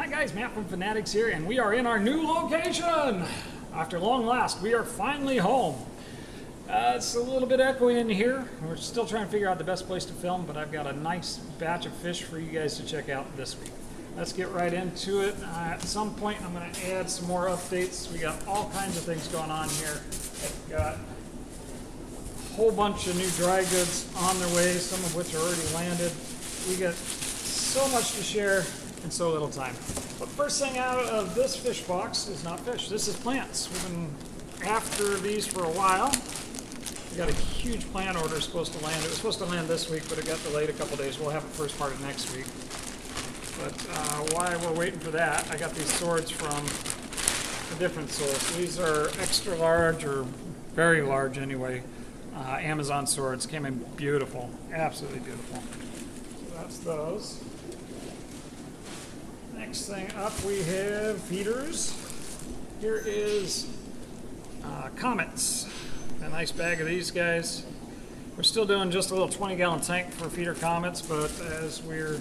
Hi guys, Matt from Finatics here, and we are in our new location! After long last, we are finally home. It's a little bit echoey in here. We're still trying to figure out the best place to film, but I've got a nice batch of fish for you guys to check out this week. Let's get right into it. At some point, I'm going to add some more updates. We got all kinds of things going on here. I've got a whole bunch of new dry goods on their way, some of which are already landed. We got so much to share in so little time. But first thing out of this fish box is not fish, this is plants. We've been after these for a while. We got a huge plant order supposed to land. It was supposed to land this week, but it got delayed a couple days. We'll have it first part of next week. But while we're waiting for that, I got these swords from a different source. These are extra large, or very large anyway, Amazon swords. Came in beautiful, absolutely beautiful. So that's those. Next thing up, we have feeders. Here is comets. A nice bag of these guys. We're still doing just a little 20-gallon tank for feeder comets, but as we're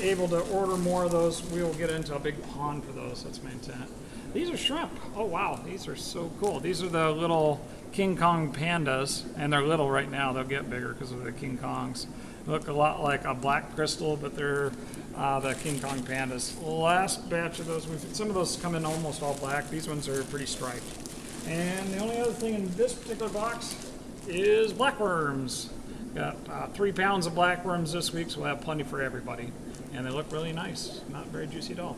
able to order more of those, we will get into a big pond for those. That's my intent. These are shrimp. Oh wow, these are so cool. These are the little King Kong pandas, and they're little right now. They'll get bigger because of the King Kongs. Look a lot like a black crystal, but they're the King Kong pandas. Last batch of those, some of those come in almost all black. These ones are pretty striped. And the only other thing in this particular box is blackworms. Got 3 pounds of blackworms this week, so we'll have plenty for everybody. And they look really nice, not very juicy at all.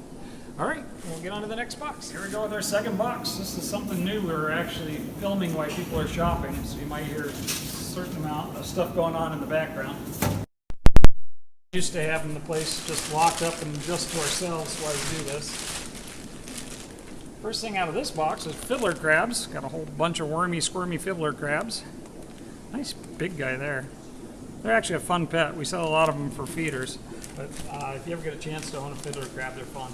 All right, we'll get on to the next box. Here we go with our second box. This is something new. We're actually filming while people are shopping, so you might hear a certain amount of stuff going on in the background. Used to having the place just locked up and just to ourselves while we do this. First thing out of this box is Fiddler Crabs. Got a whole bunch of wormy, squirmy Fiddler Crabs. Nice big guy there. They're actually a fun pet. We sell a lot of them for feeders, but if you ever get a chance to own a Fiddler Crab, they're fun.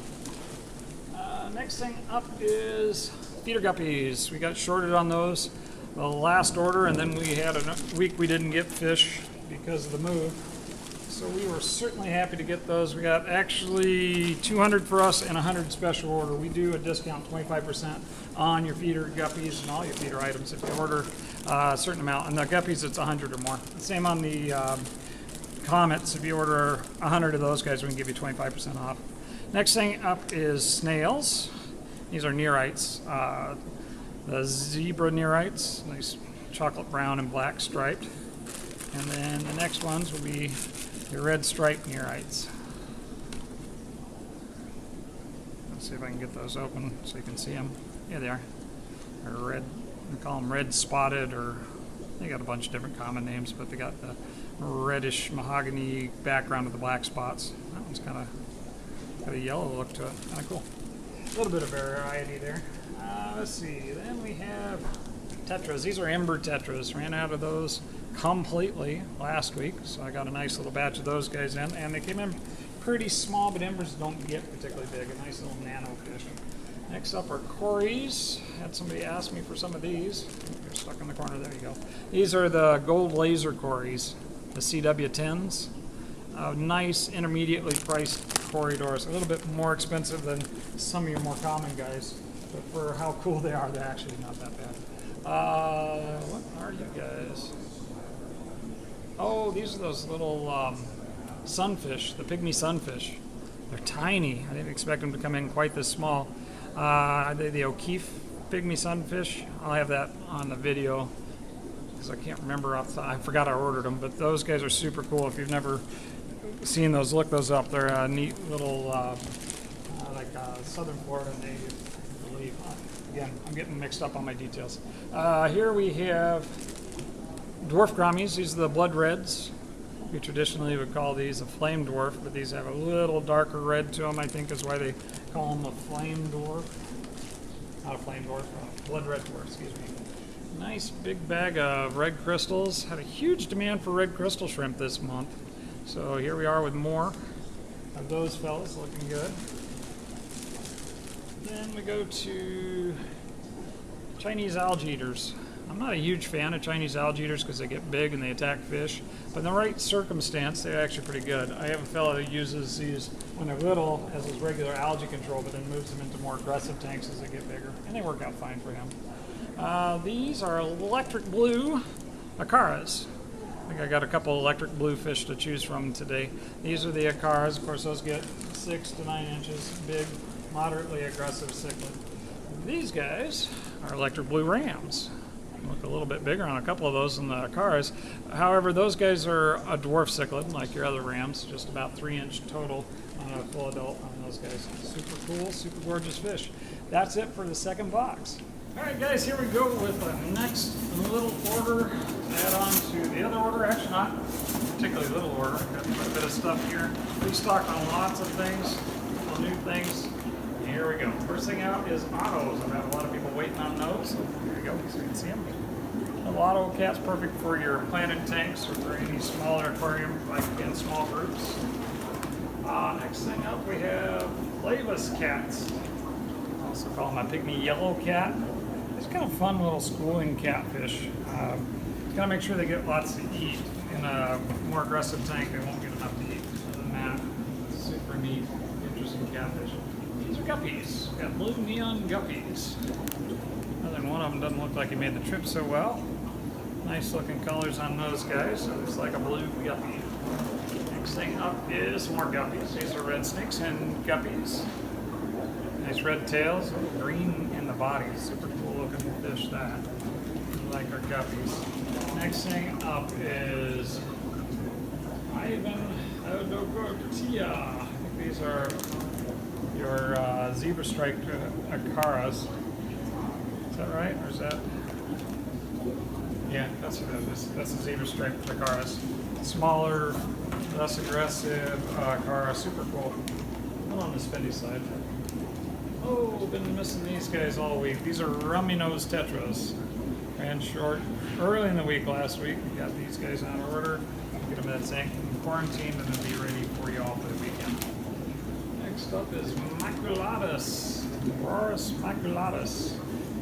Next thing up is feeder guppies. We got shorted on those the last order, and then we had a week we didn't get fish because of the move. So we were certainly happy to get those. We got actually 200 for us and 100 special order. We do a discount 25% on your feeder guppies and all your feeder items if you order a certain amount. And the guppies, it's 100 or more. Same on the comets. If you order 100 of those guys, we can give you 25% off. Next thing up is snails. These are Neurites. The zebra Neurites, nice chocolate brown and black striped. And then the next ones will be your red Stripe Neurites. Let's see if I can get those open so you can see them. Yeah, they are. They're red. We call them red spotted, or they got a bunch of different common names, but they got the reddish mahogany background with the black spots. That one's kind of got a yellow look to it. Kind of cool. A little bit of variety there. Let's see. Then we have Tetras. These are Ember Tetras. Ran out of those completely last week, so I got a nice little batch of those guys in, and they came in pretty small, but embers don't get particularly big. A nice little nano fish. Next up are Cories. Had somebody ask me for some of these. They're stuck in the corner. There you go. These are the gold laser Cories, the CW10s. Nice intermediately priced corridors. A little bit more expensive than some of your more common guys, but for how cool they are, they're actually not that bad. What are you guys? Oh, these are those little sunfish, the pygmy sunfish. They're tiny. I didn't expect them to come in quite this small. Are they the O'Keefe pygmy sunfish? I'll have that on the video because I can't remember off the top. I forgot I ordered them, but those guys are super cool. If you've never seen those, look those up. They're a neat little, southern Florida native, I believe. Again, I'm getting mixed up on my details. Here we have dwarf Gouramis. These are the blood reds. We traditionally would call these a flame dwarf, but these have a little darker red to them, I think is why they call them a flame dwarf. Not a flame dwarf, blood red dwarf, excuse me. Nice big bag of red crystals. Had a huge demand for red crystal shrimp this month. So here we are with more of those fellas, looking good. Then we go to Chinese algae eaters. I'm not a huge fan of Chinese algae eaters because they get big and they attack fish, but in the right circumstance, they're actually pretty good. I have a fellow who uses these when they're little as his regular algae control, but then moves them into more aggressive tanks as they get bigger, and they work out fine for him. These are electric blue Acaras. I think I got a couple electric blue fish to choose from today. These are the Acaras. Of course, those get 6 to 9 inches, big, moderately aggressive cichlid. These guys are electric blue rams. Look a little bit bigger on a couple of those than the Acaras. However, those guys are a dwarf cichlid, like your other rams, just about 3-inch total on a full adult on those guys. Super cool, super gorgeous fish. That's it for the second box. All right, guys, here we go with the next little order. Add on to the other order. Actually, not particularly little order. Got quite a bit of stuff here. Restocked on lots of things, a couple new things. Here we go. First thing out is autos. I've had a lot of people waiting on those. So here we go, so you can see them. The auto cat's perfect for your planted tanks or for any smaller aquarium, like in small groups. Next thing up, we have Flavus cats. I also call them a Pygmy Yellow Cat. It's kind of fun little schooling catfish. Gotta make sure they get lots to eat. In a more aggressive tank, they won't get enough to eat. Other than that, super neat, interesting catfish. These are guppies. We've got blue neon guppies. Other than one of them doesn't look like he made the trip so well. Nice looking colors on those guys. So it's like a blue guppy. Next thing up is more guppies. These are red snakes and guppies. Nice red tails, green in the body. Super cool looking fish that. Like our guppies. Next thing up is Ivanov. I think these are your zebra striped Acaras. Is that right? Or is that? Yeah, that's what it is. That's the zebra striped Acaras. Smaller, less aggressive Acara. Super cool. A little on the spendy side. Oh, been missing these guys all week. These are Flamingos Tetras. Ran short early in the week last week. We got these guys on order. Get them in that tank and quarantine and then be ready for you all for the weekend. Next up is Smaculatus. Aurora Smaculatus,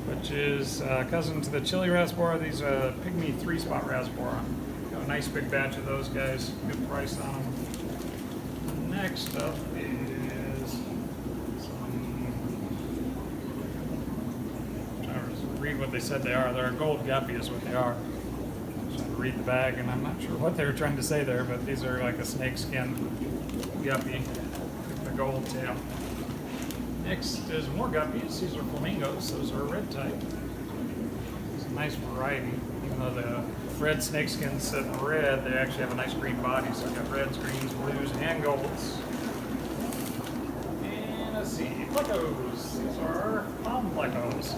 which is cousin to the chili rasbora. These are Pygmy 3-spot rasbora. Got a nice big batch of those guys. Good price on them. Next up is read what they said they are. They're a gold guppy is what they are. Just read the bag, and I'm not sure what they were trying to say there, but these are like a snakeskin guppy with the gold tail. Next is more guppies. These are flamingos. Those are red type. It's a nice variety. Even though the red snakeskins said red, they actually have a nice green body. So I've got reds, greens, blues, and golds. And let's see, Plecos. These are palm Plecos.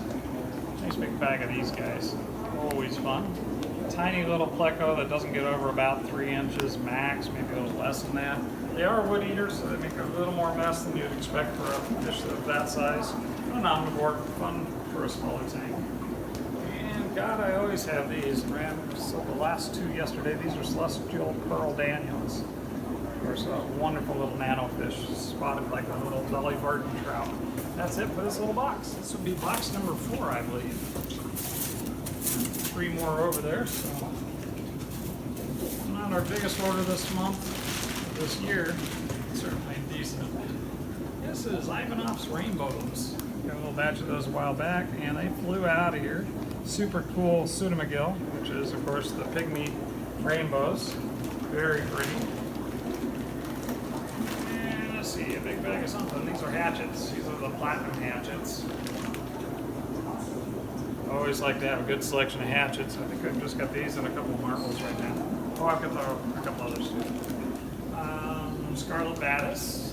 Nice big bag of these guys. Always fun. Tiny little pleco that doesn't get over about 3 inches max, maybe a little less than that. They are wood eaters, so they make a little more mess than you'd expect for a fish of that size. An omnivore, fun for a smaller tank. And God, I always have these. Ran sold the last 2 yesterday. These are celestial pearl Daniels. Of course, a wonderful little nano fish, spotted like a little belly button trout. That's it for this little box. This would be box number 4, I believe. 3 more over there, so not our biggest order this month, this year, certainly decent. This is Ivanov's Rainbows. Got a little batch of those a while back, and they flew out of here. Super cool Pseudomagil, which is, of course, the Pygmy Rainbows. Very pretty. And let's see, a big bag of something. These are hatchets. These are the platinum hatchets. I always like to have a good selection of hatchets. I think I've just got these and a couple of marbles right now. Oh, I've got a couple others too. Scarlet Batis,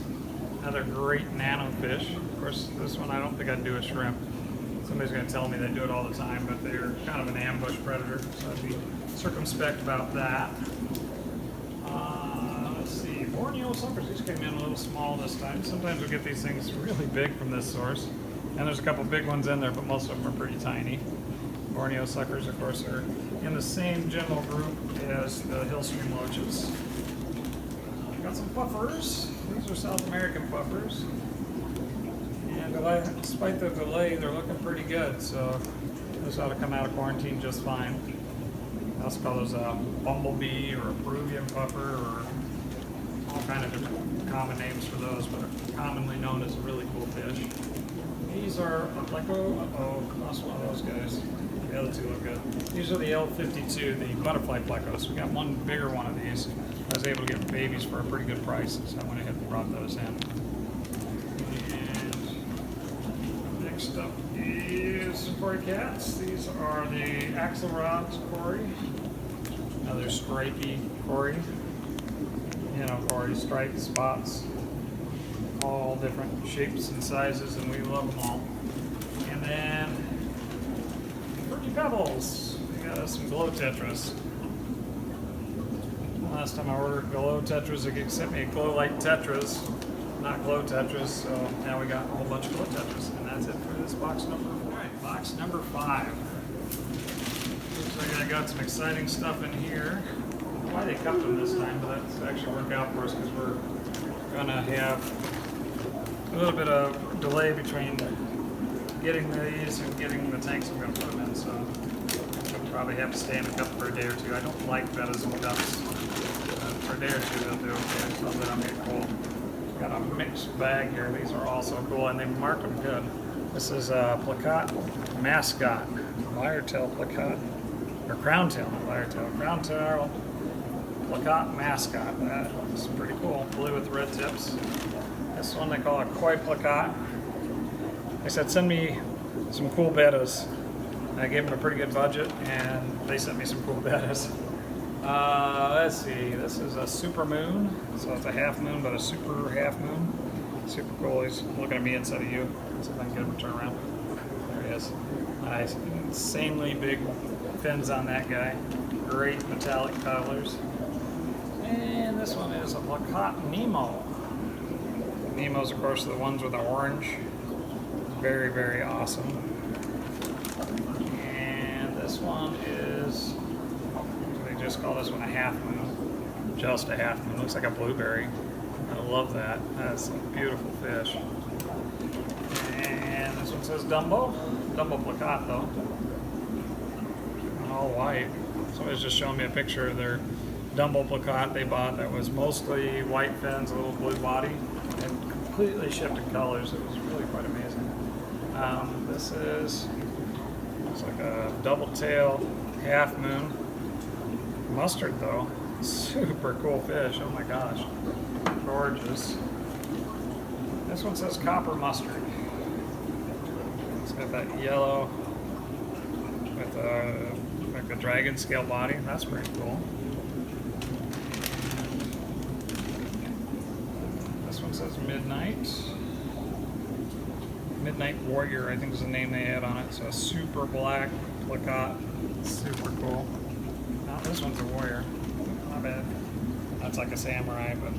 another great nano fish. Of course, this one I don't think I'd do a shrimp. Somebody's going to tell me they do it all the time, but they're kind of an ambush predator, so I'd be circumspect about that. Let's see, Borneo suckers. These came in a little small this time. Sometimes we get these things really big from this source. And there's a couple big ones in there, but most of them are pretty tiny. Borneo suckers, of course, are in the same general group as the Hillstream loaches. Got some puffers. These are South American puffers. And despite the delay, they're looking pretty good. So This ought to come out of quarantine just fine. I also call those a bumblebee or a Peruvian puffer or all kind of different common names for those, but are commonly known as a really cool fish. These are a Pleco. Uh-oh, lost one of those guys. The other two look good. These are the L52, the butterfly Plecos. We got one bigger one of these. I was able to get babies for a pretty good price, so I went ahead and brought those in. And next up is some cory cats. These are the Axelrod's cory. Another stripy cory. You know, cory, striped spots. All different shapes and sizes, and we love them all. And then Fruity Pebbles. We got us some glow tetras. Last time I ordered glow tetras, they sent me glow light tetras, not glow tetras. So now we got a whole bunch of glow tetras, and that's it for this box number 4. All right, box number 5. Looks like I got some exciting stuff in here. I don't know why they cut them this time, but that's actually worked out for us because we're gonna have a little bit of delay between getting these and getting the tanks I'm going to put them in, so I'll probably have to stay in a cup for a day or two. I don't like bettas and cups. For a day or two they'll do okay, so that'll get cool. Got a mixed bag here. These are also cool, and they mark them good. This is a Peacock mascot, Lyre-tail Peacock, or crown tail, not lyre-tail. Crown tail Peacock mascot. That is pretty cool. Blue with red tips. This one they call a koi Peacock. They said send me some cool bettas. I gave them a pretty good budget, and they sent me some cool bettas. Let's see. This is a super moon, so it's a half moon, but a super half moon. Super cool. He's looking at me instead of you. Let's see if I can get him to turn around. There he is. Nice, insanely big fins on that guy. Great metallic colors. And this one is a Peacock Nemo. Nemos, of course, are the ones with the orange. Very, very awesome. And this one is, they just call this one a half moon. Just a half moon. Looks like a blueberry. I love that. That's a beautiful fish. And this one says Dumbo. Dumbo Peacock, though. All white. Somebody's just showing me a picture of their Dumbo Peacock they bought that was mostly white fins, a little blue body, and completely shifted colors. It was really quite amazing. This is, it's like a double tail half moon. Mustard though, super cool fish. Oh my gosh, gorgeous. This one says copper mustard. It's got that yellow with like a dragon scale body. That's pretty cool. This one says Midnight Warrior, I think is the name they had on it. So a super black Peacock, super cool. Now this one's a warrior, not bad. That's like a samurai, but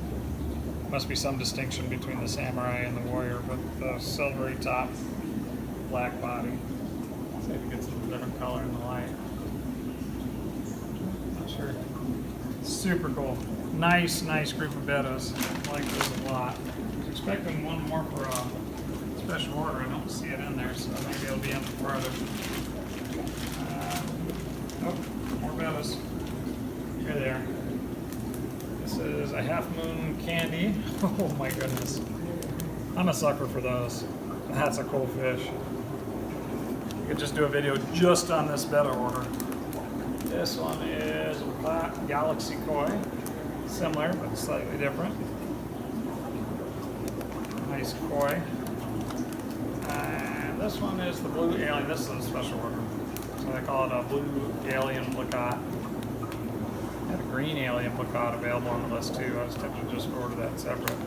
must be some distinction between the samurai and the warrior with the silvery top, black body. Let's see if it gets a little different color in the light. Not sure. Super cool. Nice group of bettas. I like this a lot. I was expecting one more for a special order. I don't see it in there, so maybe it'll be in farther. Oh, more bettas. Here they are. This is a half moon candy. Oh my goodness. I'm a sucker for those. That's a cool fish. You could just do a video just on this betta order. This one is a Galaxy Koi. Similar, but slightly different. Nice koi. And this one is the blue alien. This is a special order. So they call it a blue alien Peacock. I had a green alien Peacock available on the list too. I was tempted to just order that separate.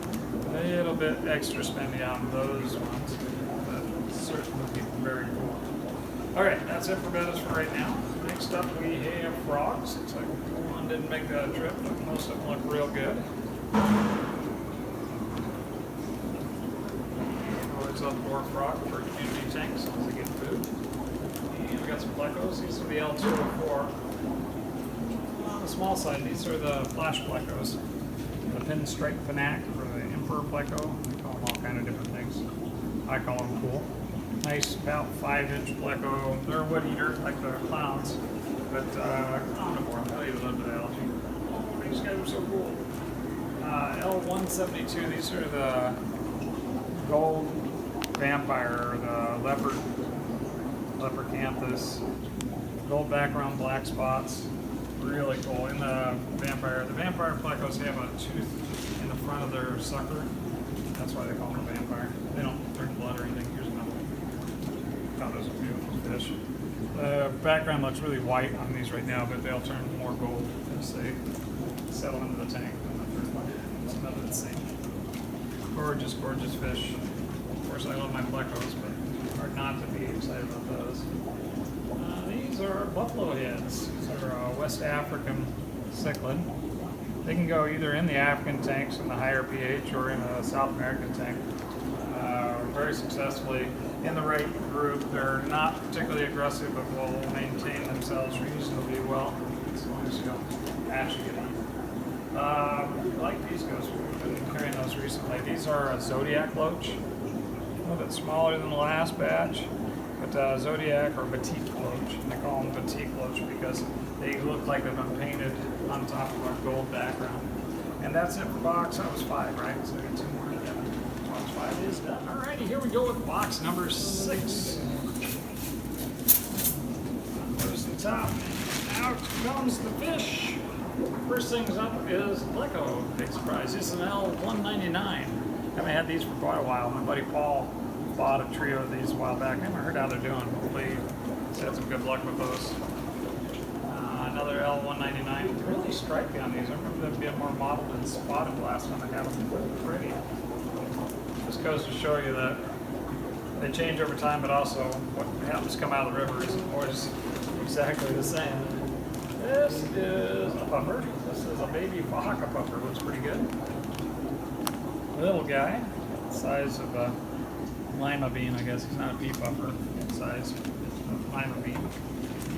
A little bit extra spendy on those ones, but certainly very cool. Alright, that's it for bettas for right now. Next up we have frogs. Looks like one didn't make that trip, but most of them look real good. Always up more frog for community tanks as they get food. And we got some Plecos. These are the L204. On the small side, these are the flash Plecos. The pinstripe fanatic or the emperor Pleco. They call them all kind of different things. I call them cool. Nice, about 5-inch Pleco. They're a wood eater, like the clowns, but omnivore. They'll eat a little bit of algae. Oh, these guys are so cool. L172. These are the gold vampire, the leprecanthus, gold background, black spots. Really cool. In the vampire Plecos have a tooth in the front of their sucker. That's why they call them a vampire. They don't drink blood or anything. Here's another one. Thought those were beautiful fish. The background looks really white on these right now, but they'll turn more gold as they settle into the tank. It's another the same. Gorgeous, gorgeous fish. Of course, I love my Plecos, but hard not to be excited about those. These are buffalo heads. These are West African cichlid. They can go either in the African tanks in the higher pH or in a South American tank very successfully. In the right group, they're not particularly aggressive, but will maintain themselves reasonably well as long as you don't actually get eaten. I like these guys. We've been carrying those recently. These are a Zodiac Loach, a little bit smaller than the last batch, but Zodiac or Batik Loach. And they call them Batik Loach because they look like they've been painted on top of a gold background. And that's it for box. That was 5, right? So I got 2 more. Box 5 is done. Alrighty, here we go with box number 6. There's the top. Out comes the fish. First things up is Pleco. Big surprise. This is an L199. Haven't had these for quite a while. My buddy Paul bought a trio of these a while back. I haven't heard how they're doing. Hopefully he's had some good luck with those. Another L199. Really stripy on these. I remember them being more mottled and spotted last time I had them. Pretty. Just goes to show you that they change over time, but also what happens to come out of the river isn't always exactly the same. This is a puffer. This is a baby Oaxaca puffer. Looks pretty good. Little guy, size of a lima bean, I guess. He's not a pea puffer. Size of lima bean.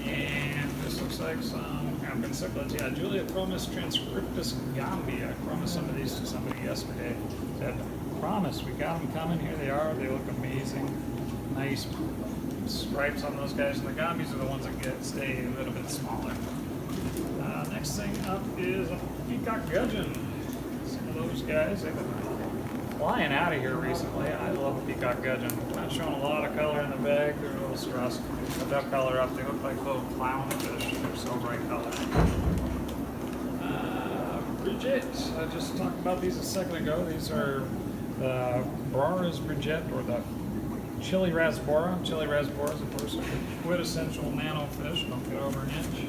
And this looks like some African cichlids. Yeah, Juliochromys transcriptus gambia. I promised some of these to somebody yesterday. Said, promise, we got them coming. Here they are. They look amazing. Nice stripes on those guys. And the gambies are the ones that stay a little bit smaller. Next thing up is a peacock gudgeon. Some of those guys, they've been flying out of here recently. I love a peacock gudgeon. Not showing a lot of color in the bag. They're a little stressed. But they'll color up. They look like little clown fish. They're so bright colored. Bridget. I just talked about these a second ago. These are the Brora's Bridget, or the Chili Rasbora. Chili Rasbora is, of course, a quintessential nano fish. Don't get over an inch.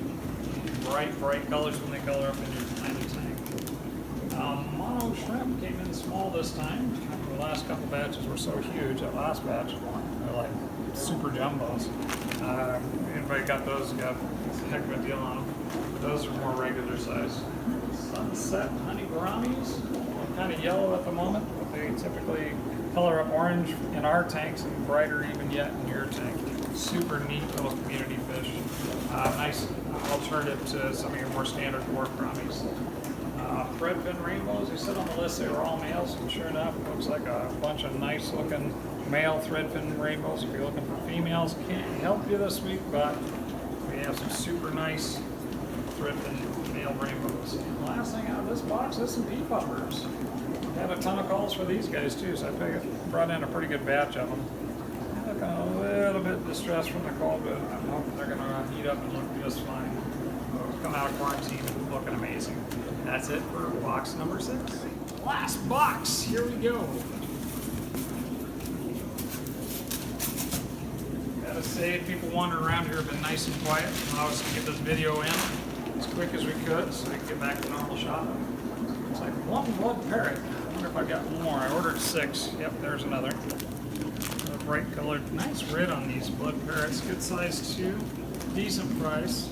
Bright, bright colors when they color up in your tiny tank. Mono shrimp came in small this time. The last couple batches were so huge. That last batch, they're like super jumbos. Anybody got those? Got a heck of a deal on them. Those are more regular size. Sunset honey Gouramis, kind of yellow at the moment, but they typically color up orange in our tanks and brighter even yet in your tank. Super neat little community fish. Nice alternative to some of your more standard dwarf Gouramis. Threadfin rainbows, they said on the list they were all males, and sure enough, it looks like a bunch of nice looking male threadfin rainbows. If you're looking for females, can't help you this week, but we have some super nice threadfin male rainbows. And the last thing out of this box is some pea puffers. Had a ton of calls for these guys too, so I brought in a pretty good batch of them. Looking a little bit distressed from the cold, but I'm hoping they're going to heat up and look just fine. Come out of quarantine looking amazing. That's it for box number 6. Last box, here we go. Gotta say, people wandering around here have been nice and quiet. Allow us to get this video in as quick as we could so we can get back to normal shopping. Looks like one blood parrot. I wonder if I got more. I ordered 6. Yep, there's another. Bright colored, nice red on these blood parrots. Good size too, decent price.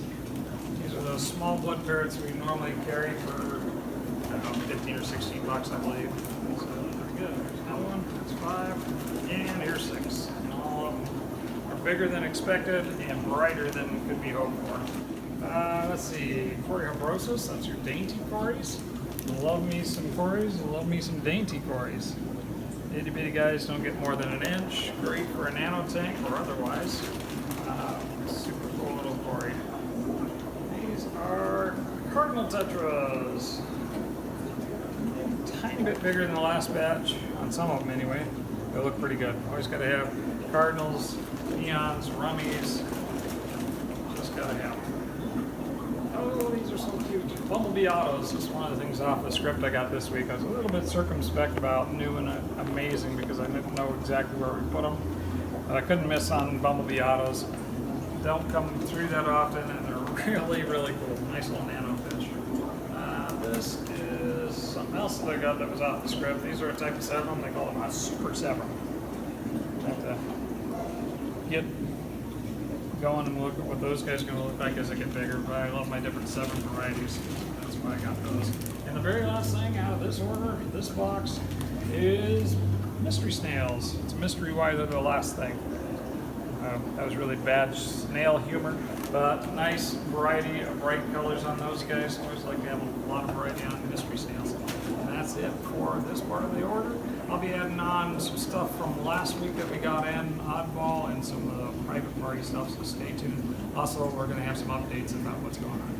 These are those small blood parrots we normally carry for, I don't know, 15 or 16 bucks, I believe. So pretty good. There's another one. That's 5, and here's 6. And all of them are bigger than expected and brighter than could be hoped for. Let's see, Coryobrosis. That's your dainty cories. Love me some cories. Love me some dainty cories. Itty bitty guys don't get more than an inch. Great for a nano tank or otherwise. Super cool little quarry. These are Cardinal Tetras. Tiny bit bigger than the last batch, on some of them anyway. They look pretty good. Always got to have Cardinals, Neons, Rummies. Just got to have them. Oh, these are so cute. Bumblebee Autos is one of the things off the script I got this week. I was a little bit circumspect about new and amazing because I didn't know exactly where we put them. But I couldn't miss on Bumblebee Autos. Don't come through that often, and they're really, really cool. Nice little nano fish. This is something else that I got that was off the script. These are a type of 7. They call them a Super 7. Have to get going and look at what those guys are going to look like as they get bigger. But I love my different 7 varieties. That's why I got those. And the very last thing out of this order, this box, is mystery snails. It's a mystery why they're the last thing. That was really bad snail humor, but nice variety of bright colors on those guys. Always like to have a lot of variety on mystery snails. And that's it for this part of the order. I'll be adding on some stuff from last week that we got in, Oddball, and some of the private party stuff, so stay tuned. Also, we're going to have some updates about what's going on.